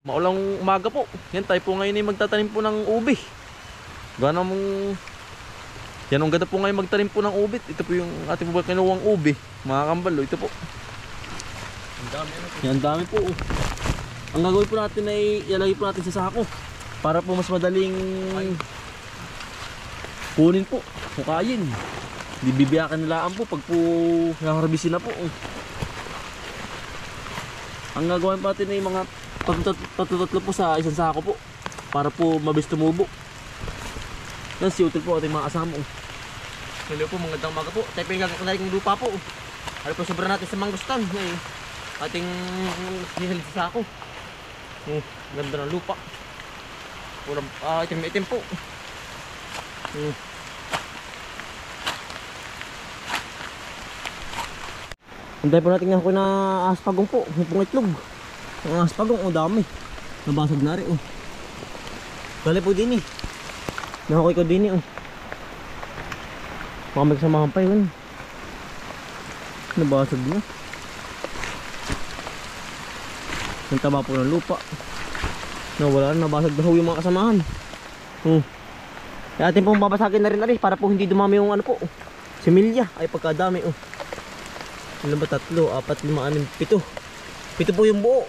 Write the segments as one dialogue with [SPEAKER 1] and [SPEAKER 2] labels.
[SPEAKER 1] Maulang umaga po. Yan, tayo po ngayon ay magtatanim po ng ubi. Gana mong... Yan, ang ganda po ngayon magtanim po ng ubi. Ito po yung ating po kinuwang ubi. Mga kambal, ito po. Ang dami. Yan, ang dami po. Ang gagawin po natin ay ilalagay po natin sa sako. Para po mas madaling kunin po. Hukayin. Hindi bibiyakan nilaan po pag po naharbisin na po. Ang gagawin po natin ay mga tatlo po sa isang sako po para po mabilis tumubo. Yan si Util po ating mga kasama. Hello po, magandang umaga po. Tayo po yung gagawin ng lupa po. Ano po sobra natin sa manggustan. Ating hihalit sa sako. Ganda ng lupa. Itim po. Hintay po natin nga ako na aspagong po. Hupong itlog. Ang aspagong, dami. Nabasag na rin, Dali po din, Nahakoy ko din, Baka magsamahan pa yun. Nabasag na. Ang taba po ng lupa. Nawala na, nabasag na yung mga kasamahan. Kaya atin pong babasagin na rin para po hindi dumami yung similya. Ay pagkadami, Ilan ba? 3, 4, 5, 6, 7. 7 po yung buo.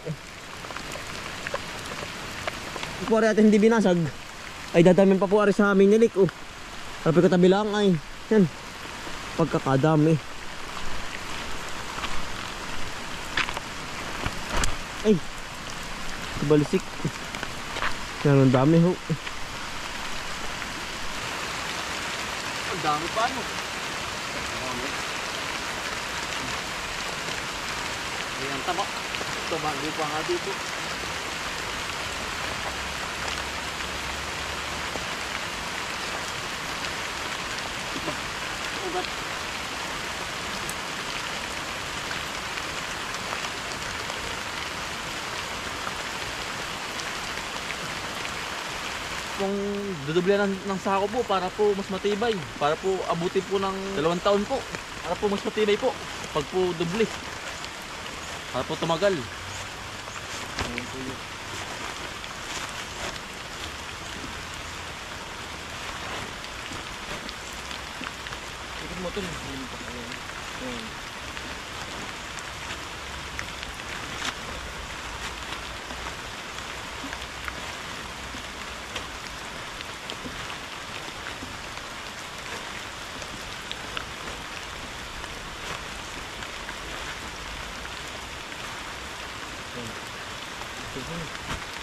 [SPEAKER 1] Kung natin hindi binasag, ay dadamin pa po ari sa aming nilik. Harapin ko tabi lang ay. Yan. Pagkakadami. Ay. Kabalisik. Yan ang dami ho. Ang dami pa Ayan taba. Tumagi pa nga dito. Ugat. Kung dudublihan ng sako po para po mas matibay. Para po abutin po ng 2 taon po. Para po mas matibay po. Pag po dubli. Para po tumagal. Ikot mo ito.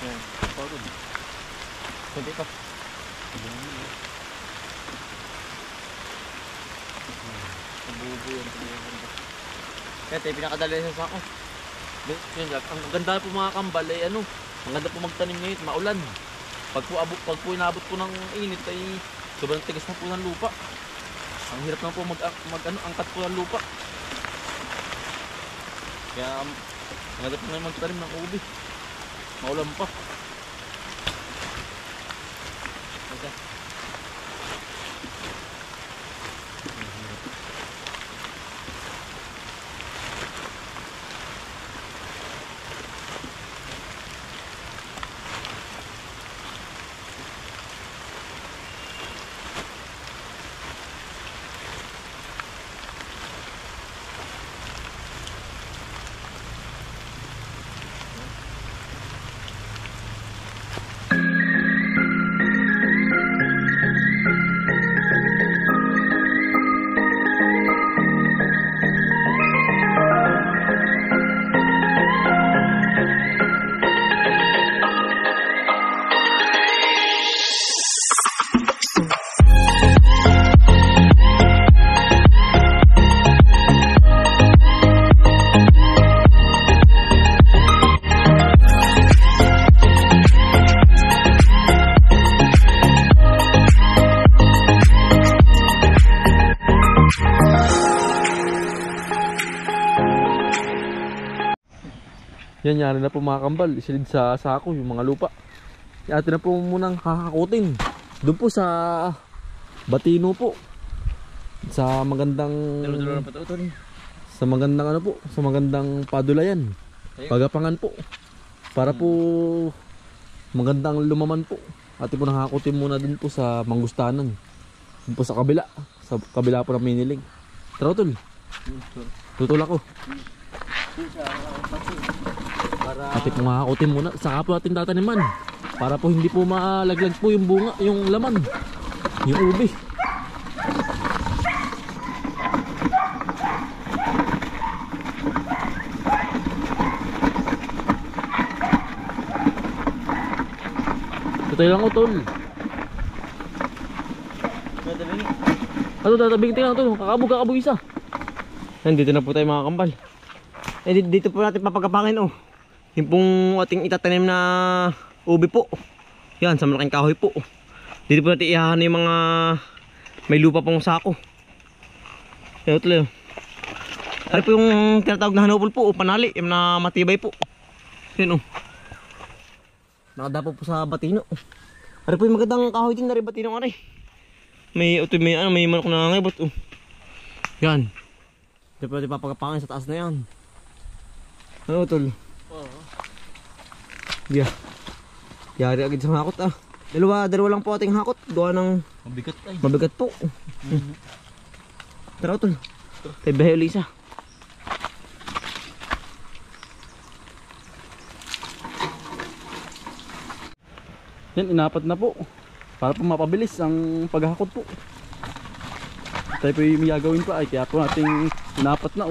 [SPEAKER 1] Yan, pagod. Hindi ka. Bubo yan. Kaya tayo pinakadali sa sako. Ang ganda po mga kambal ay ang ganda po magtanim ngayon, maulan. Pag po inabot po ng init ay sobrang tigas na po ng lupa. Ang hirap na po angkat po ng lupa. Kaya ang ganda po ngayon magtanim ng ubi. Maulan pa. Okay. Yan, yari na po mga kambal. Isilid sa sako yung mga lupa. Atin na po munang kakakutin. Doon po sa Batino po. Sa magandang sa magandang Sa magandang Padulayan. Pagapangan po. Para po magandang lumaman po. Ate po nakakutin muna din po sa manggustanan. Dun po sa kabila. Sa kabila po ng minilig. Tara tol. Tutulak ko. Ate po nakakutin muna. Saka po ating tataniman. Para po hindi po malaglag po yung bunga, yung laman. Yung ubi. Tutay lang ko tol. Ano tatabing tingnan tol? Kakabog isa.
[SPEAKER 2] Nandito na po tayo mga kambal. Dito po natin papagapangin yung pong ating itatanim na ubi po. Yan, sa malaking kahoy po. Dito po natin ihahan yung mga may lupa pong sako. Yan ito lang. Ano po yung tinatawag na hanupol po, panali, yung na matibay po. Yan nakadapo po sa batino. Ano po yung magandang kahoy din na rin batino nga rin. May manok na ngibot. Yan. Dito po natin papagapangin sa taas na yan. Ano tol? Yeah. Yari agad sa hakot Dalawa lang po ating hakot. Gawa ng mabigat po. Tara tol. Tayo bahay ulit isa.
[SPEAKER 1] Yan, inapat na po. Para po mapabilis ang paghakot po. Tayo po yung gagawin pa kaya po nating inapat na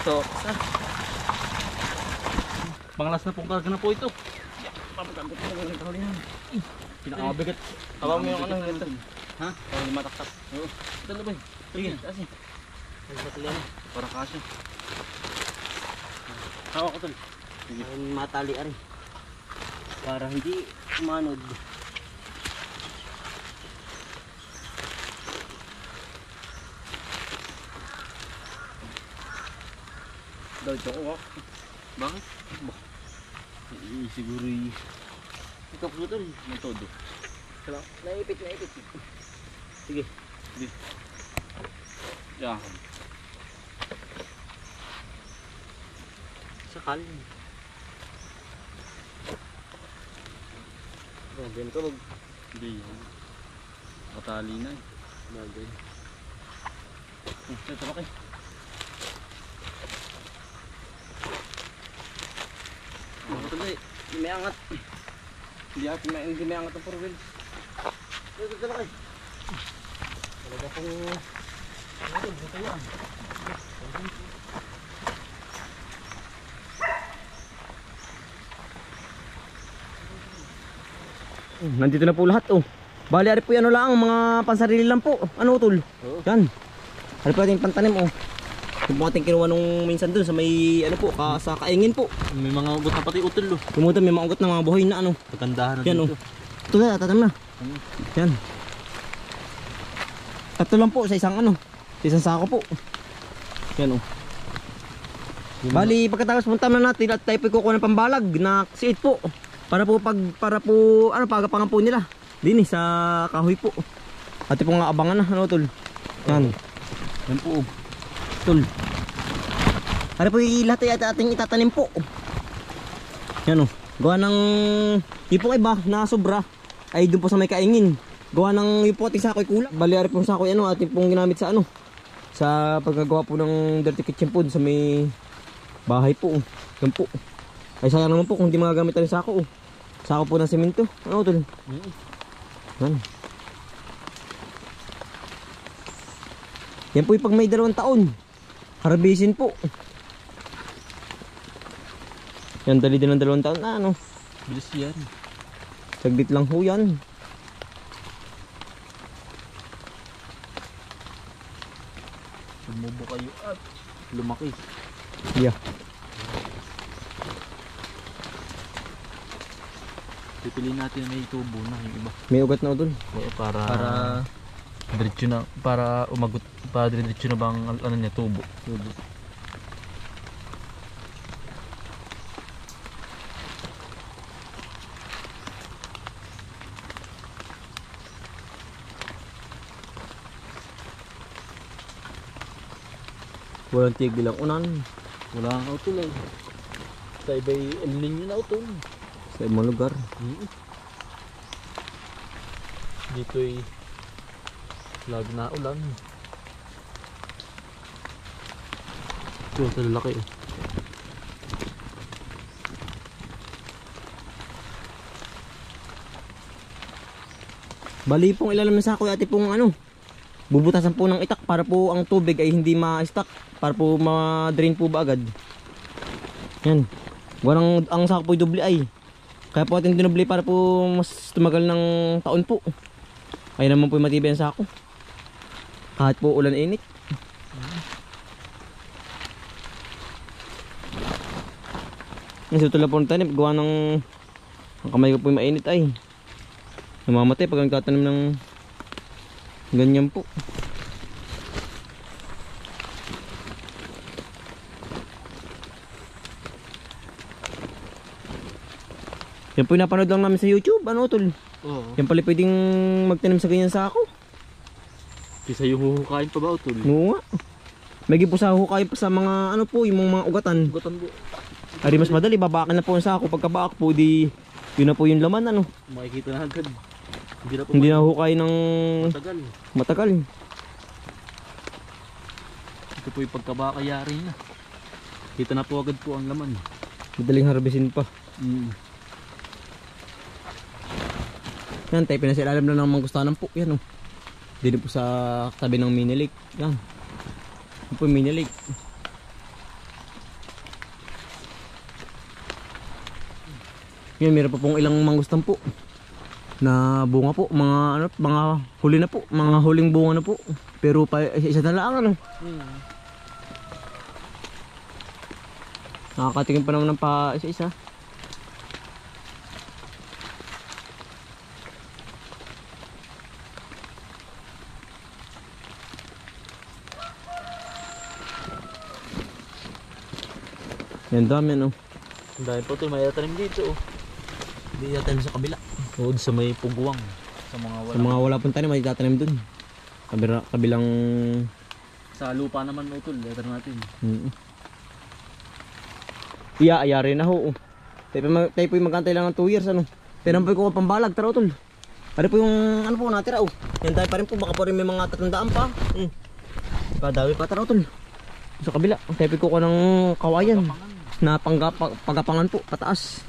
[SPEAKER 2] So,
[SPEAKER 1] panglas na pong karga na po ito. Pinakamabigat.
[SPEAKER 2] Hawa mo yung ano nito.
[SPEAKER 1] Ha?
[SPEAKER 2] Para hindi mataktak.
[SPEAKER 1] Oo. Ito na ba? Sige, kasi.
[SPEAKER 2] Para kasya.
[SPEAKER 1] Hawak ko tol.
[SPEAKER 2] Matali ari. Para hindi manod.
[SPEAKER 1] Daw ito ko. Bakit? Siguro ikaw po tol. May todo.
[SPEAKER 2] Naipit.
[SPEAKER 1] Sige. Yan.
[SPEAKER 2] Sakal. Ganyan ka
[SPEAKER 1] Hindi. Matali na eh.
[SPEAKER 2] Bagay.
[SPEAKER 1] Ito ba kayo?
[SPEAKER 2] Hindi may angat. Hindi may angat ang four wheels. Ito kayo. Talaga pong dito yan. Nandito na po lahat Bali ari po yan lang mga pansarili lang po. Ano tol? Yan. Ari po ating pantanim Yung ating kinuha nung minsan dun sa may sa kaingin po.
[SPEAKER 1] May mga ugot na pati utol
[SPEAKER 2] Tumutan may mga ugot na mga buhay na
[SPEAKER 1] Pagandahan na
[SPEAKER 2] yan
[SPEAKER 1] dito.
[SPEAKER 2] Ito na, tatam na. Yan. Tatlo lang po sa isang sa isang sako po. Yan Bali pagkatapos punta na natin at tayo po kukuha ng pambalag na siit po. Para po pagapangan po nila. Din sa kahoy po. Ate po nga abangan na tol. Yan.
[SPEAKER 1] Yan po
[SPEAKER 2] Tol. Ano po yung lahat ay ating itatanim po. Yan gawa ng yung po iba na sobra ay doon po sa may kaingin. Gawa ng yung po ating sakoy kulang. Bali ari po sakoy ating pong ginamit sa sa pagkagawa po ng dirty kitchen food sa may bahay po. Yan po. Ay sayang naman po kung hindi magagamit ang sako Sako po ng semento. Tol? Yan. Yan po yung pag may 2 taon. Harbisin po. Yan dali din ng 2 taon na
[SPEAKER 1] Bilis yan.
[SPEAKER 2] Saglit lang ho yan.
[SPEAKER 1] Tumubo kayo at lumaki.
[SPEAKER 2] Yeah.
[SPEAKER 1] Pipiliin natin na may tubo na yung iba.
[SPEAKER 2] May ugat na utol.
[SPEAKER 1] Oo, para
[SPEAKER 2] Para
[SPEAKER 1] diretso na, para umagot, para diretso na bang ano niya, tubo.
[SPEAKER 2] walang tigil ang unan.
[SPEAKER 1] Wala kang utol eh. Sa iba'y El Niño na utol.
[SPEAKER 2] Sa ibang lugar.
[SPEAKER 1] Dito'y lag na ulan. Ito, sa lalaki eh.
[SPEAKER 2] Bali pong ilalim ng sako ate pong ano. Bubutasan po ng itak para po ang tubig ay hindi ma-stuck. Para po ma-drain po ba agad. Yan. Warang ang sako po ay doble ay. Kaya po ating dinoble para po mas tumagal ng taon po. Ay naman po yung matibay ang sako. Kahit po ulan init. Yan sa po ng tanim. Gawa ng ang kamay ko po yung mainit ay. Namamatay pag nagtatanim ng ganyan po. Yan po yung napanood lang namin sa YouTube. Ano tol?
[SPEAKER 1] Oo.
[SPEAKER 2] Yan pala pwedeng magtanim sa ganyan sako.
[SPEAKER 1] Kisa yung huhukain pa ba utol?
[SPEAKER 2] Oo nga. May po sa hukay pa sa mga ano po, yung mga ugatan.
[SPEAKER 1] Ugatan po.
[SPEAKER 2] Ari mas madali, babakan na po ang sako. Pagkabaak po, di yun na po yung laman ano.
[SPEAKER 1] Makikita na agad. Hindi na po
[SPEAKER 2] Hindi na hukay ng
[SPEAKER 1] matagal.
[SPEAKER 2] matagal.
[SPEAKER 1] Ito po yung pagkabakayari na. Kita na po agad po ang laman.
[SPEAKER 2] Madaling harbisin pa. Yan, tayo pinasilalim na ng manggustahan po. Yan oh. Dito po sa tabi ng mini lake. Yan. Yan po yung mini lake. Yan, meron pa pong ilang mangustan po. Na bunga po. Mga ano, mga huli na po. Mga huling bunga na po. Pero pa isa na lang ano. Nakakatingin pa naman ng pa isa-isa. Yan dami ano.
[SPEAKER 1] Ang dahil po ito, may tanim dito oh.
[SPEAKER 2] Hindi tatanim sa kabila.
[SPEAKER 1] Oo, sa may pugwang. Sa mga wala.
[SPEAKER 2] Sa mga wala pong tanim, may tatanim dun. Kabilang...
[SPEAKER 1] Sa lupa naman utol, letter natin.
[SPEAKER 2] Iya, ayari na ho. Tayo po yung magkantay lang ng 2 years ano. Pero po yung pambalag, tara utol. Ano po yung ano po natira oh. Yan tayo pa rin po, baka po rin may mga 300 pa. Kadami pa, tara utol. Sa kabila, tayo po ko ng kawayan. Na pagapangan po, pataas.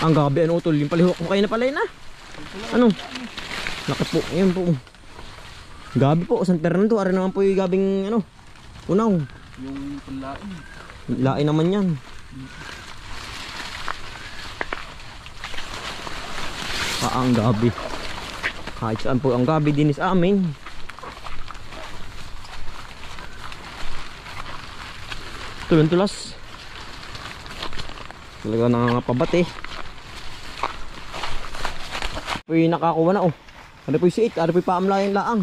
[SPEAKER 2] Ang gabi ano utol, yung palihok ko kayo na pala yun ah. Ano? Laki po, yan po. Gabi po, San Fernando, ari naman po yung gabing ano, unaw.
[SPEAKER 1] Yung panlain.
[SPEAKER 2] Lain naman yan. Ang gabi. Kahit saan po ang gabi din sa amin. Tulon-tulas. Talaga nangangapabat eh. Po yung nakakuha na oh. Ano po yung siit, ano po yung paamlayan laang.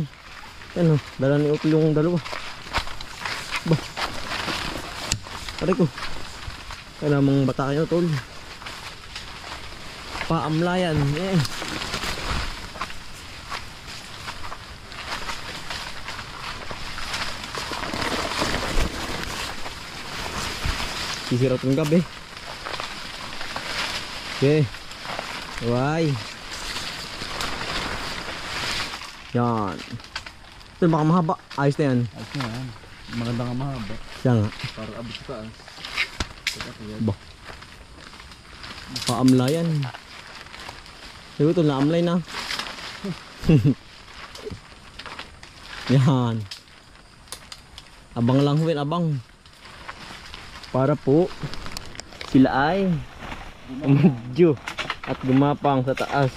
[SPEAKER 2] Yan oh, dala ni Utol yung dalawa. Bah. Aray ko. Kaya namang bata kayo Utol. Paamlayan eh. Sisira itong gabi. Okay. Why? Yan. Ito baka mahaba. Ayos na yan.
[SPEAKER 1] Ayos na yan. Maganda nga mahaba.
[SPEAKER 2] Siya nga.
[SPEAKER 1] Para abot sa taas.
[SPEAKER 2] Ba. Paamlayan. Sabi ito, naamlay na. Yan. Abang lang huwin, abang. Para po sila ay umudyo at gumapang sa taas.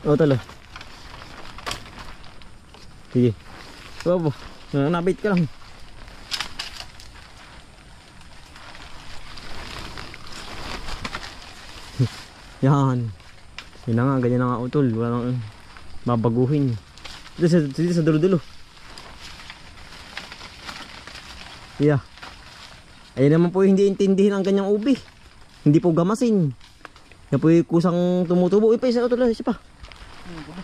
[SPEAKER 2] O tala. Sige. Babo, nabait ka lang. Yan. Yun na nga, ganyan na nga utol. Wala nang babaguhin. Dito sa dulo-dulo. Yeah. Ayun naman po yung hindi intindihin ang ganyang ubi. Hindi po gamasin. Yan po yung kusang tumutubo. Pa isa utol, isa pa.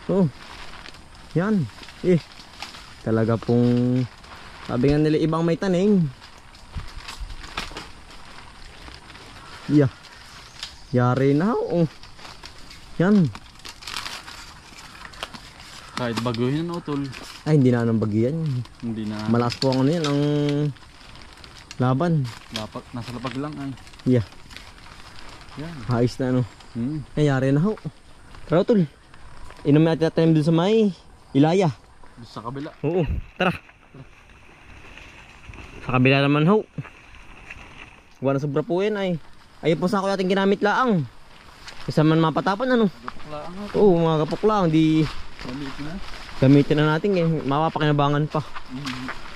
[SPEAKER 2] Oo. Yan. Talaga pong sabi nga nila ibang may taning. Yeah. Yari na. Yan.
[SPEAKER 1] Kahit baguhin na utol.
[SPEAKER 2] Ay, hindi na anong bagyan.
[SPEAKER 1] Hindi na.
[SPEAKER 2] Malakas po ang ano yan, ang laban.
[SPEAKER 1] Dapat nasa lapag lang ay.
[SPEAKER 2] Yeah.
[SPEAKER 1] Yan.
[SPEAKER 2] Ayos na ano.
[SPEAKER 1] Hmm.
[SPEAKER 2] Ay, yari na ho. Tara tol. Inom natin at tayo dun sa may Ilaya.
[SPEAKER 1] Sa kabila.
[SPEAKER 2] Oo, tara. Sa kabila naman ho. Gawa na sobra po yan ay. Ayun po sa ako natin ginamit laang. Isa man mapatapan ano.
[SPEAKER 1] Gapaklaan nga.
[SPEAKER 2] Oo, mga kapok lang. Di
[SPEAKER 1] Maliit na.
[SPEAKER 2] gamitin na natin eh. Mapapakinabangan pa.
[SPEAKER 1] Hmm.